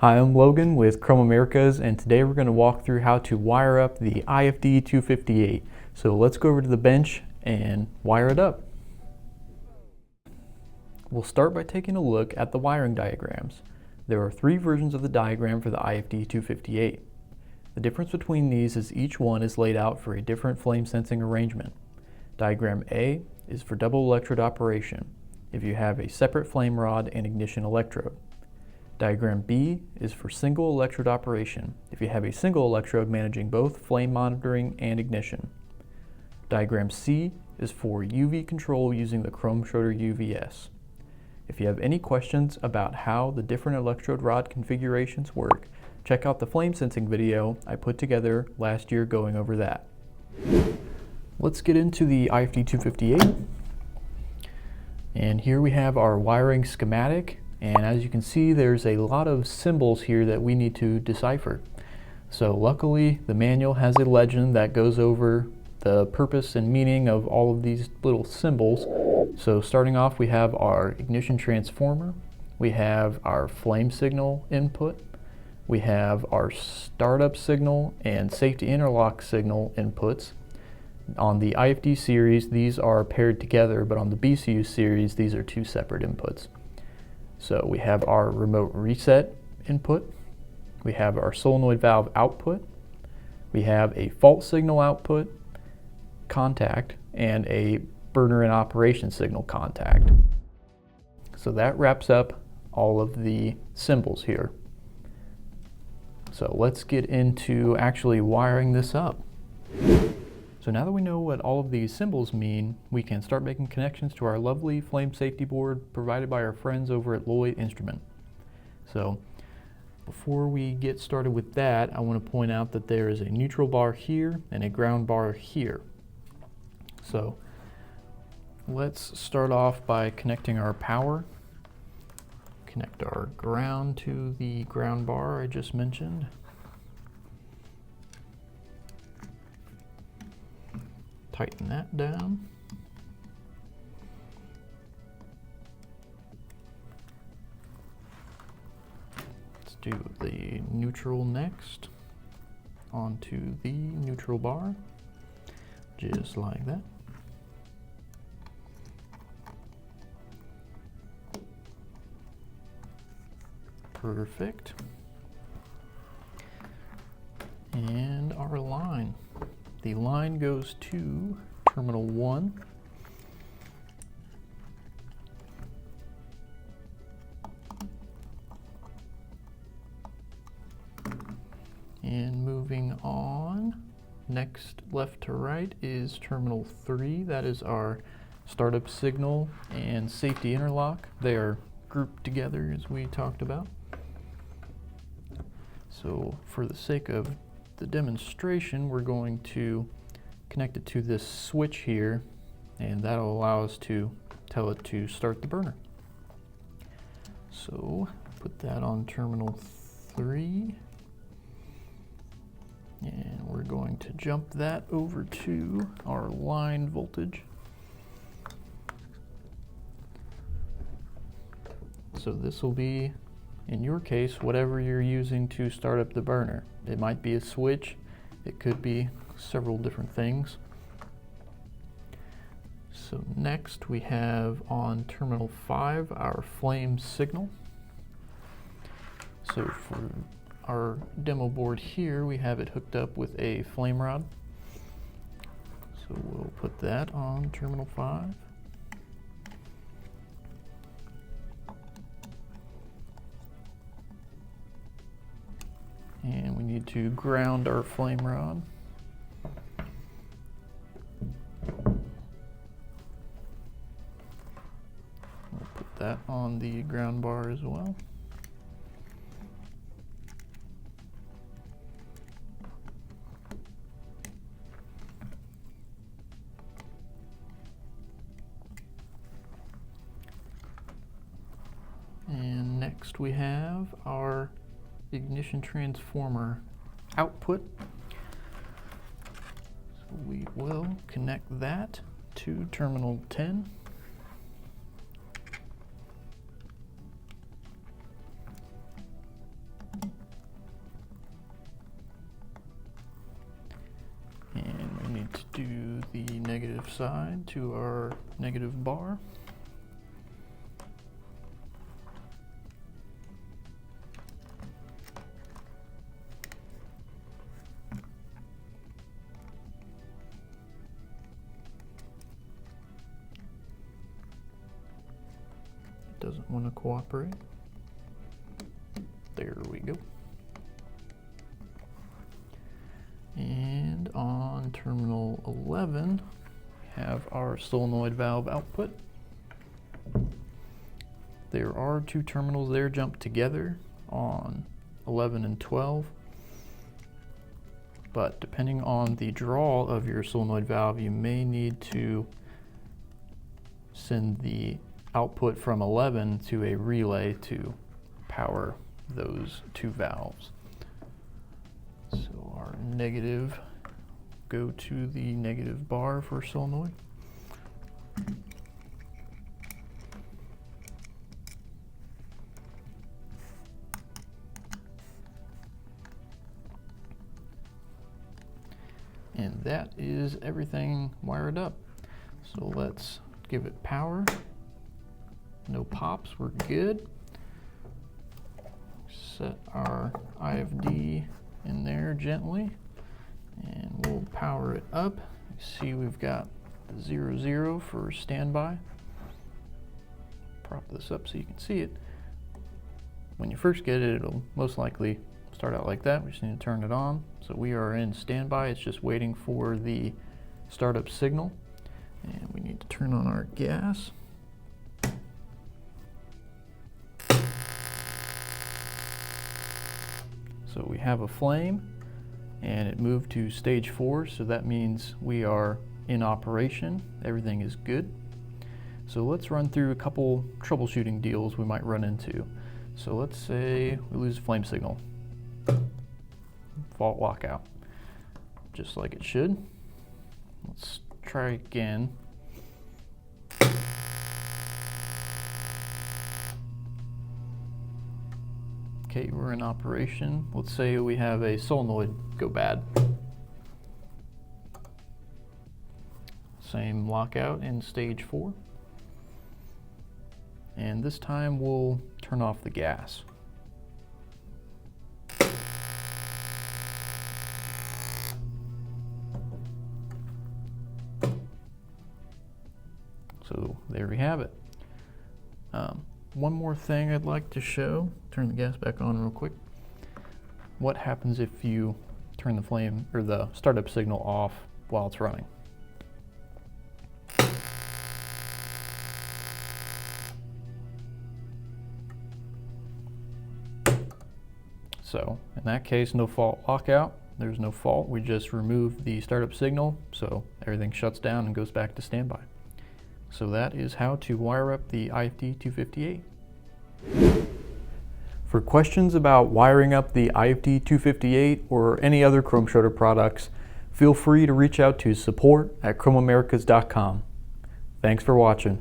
Hi, I'm Logan with KromAmericas, and today we're going to walk through how to wire up the IFD 258. So let's go over to the bench and wire it up. We'll start by taking a look at the wiring diagrams. There are three versions of the diagram for the IFD 258. The difference between these is each one is laid out for a different flame sensing arrangement. Diagram A is for double electrode operation, if you have a separate flame rod and ignition electrode. Diagram B is for single electrode operation, if you have a single electrode managing both flame monitoring and ignition. Diagram C is for UV control using the Kromschröder UVS. If you have any questions about how the different electrode rod configurations work, check out the flame sensing video I put together last year going over that. Let's get into the IFD 258. And here we have our wiring schematic. And as you can see, there's a lot of symbols here that we need to decipher. So luckily, the manual has a legend that goes over the purpose and meaning of all of these little symbols. So starting off, we have our ignition transformer, we have our flame signal input, we have our startup signal and safety interlock signal inputs. On the IFD series, these are paired together, but on the BCU series, these are two separate inputs. So we have our remote reset input, we have our solenoid valve output, we have a fault signal output, contact, and a burner in operation signal contact. So that wraps up all of the symbols here. So let's get into actually wiring this up. So now that we know what all of these symbols mean, we can start making connections to our lovely flame safety board provided by our friends over at Lloyd Instrument. So before we get started with that, I want to point out that there is a neutral bar here and a ground bar here. So let's start off by connecting our power. Connect our ground to the ground bar I just mentioned. Tighten that down. Let's do the neutral next onto the neutral bar, just like that. Perfect. And our line. The line goes to terminal 1. And moving on, next left to right is terminal 3. That is our startup signal and safety interlock. They are grouped together as we talked about. So for the sake of the demonstration, we're going to connect it to this switch here, and that'll allow us to tell it to start the burner. So put that on terminal 3, and we're going to jump that over to our line voltage. So this will be, in your case, whatever you're using to start up the burner. It might be a switch, it could be several different things. So next we have on terminal 5 our flame signal. So for our demo board here, we have it hooked up with a flame rod. So we'll put that on terminal 5. And we need to ground our flame rod. We'll put that on the ground bar as well. And next we have our ignition transformer output. So we will connect that to terminal 10. side to our negative bar. It doesn't want to cooperate. There we go. And on terminal 11, we have our solenoid valve output. There are two terminals there jumped together on 11 and 12. But depending on the draw of your solenoid valve, you may need to send the output from 11 to a relay to power those two valves. So our negative, go to the negative bar for solenoid. And that is everything wired up. So let's give it power. No pops, we're good. Set our IFD in there gently, and we'll power it up. You see we've got the 00 for standby. Prop this up so you can see it. When you first get it, it'll most likely start out like that. We just need to turn it on. So we are in standby. It's just waiting for the startup signal. And we need to turn on our gas. So we have a flame and it moved to stage 4, so that means we are in operation. Everything is good. So let's run through a couple troubleshooting deals we might run into. So let's say we lose a flame signal. Fault lockout, just like it should. Let's try again. Okay, we're in operation. Let's say we have a solenoid go bad. Same lockout in stage 4. And this time we'll turn off the gas. So there we have it. One more thing I'd like to show, turn the gas back on real quick. What happens if you turn the flame or the startup signal off while it's running? So in that case, no fault lockout. There's no fault. We just remove the startup signal, so everything shuts down and goes back to standby. So that is how to wire up the IFD 258. For questions about wiring up the IFD 258 or any other Kromschröder products, feel free to reach out to support@KromAmericas.com. Thanks for watching.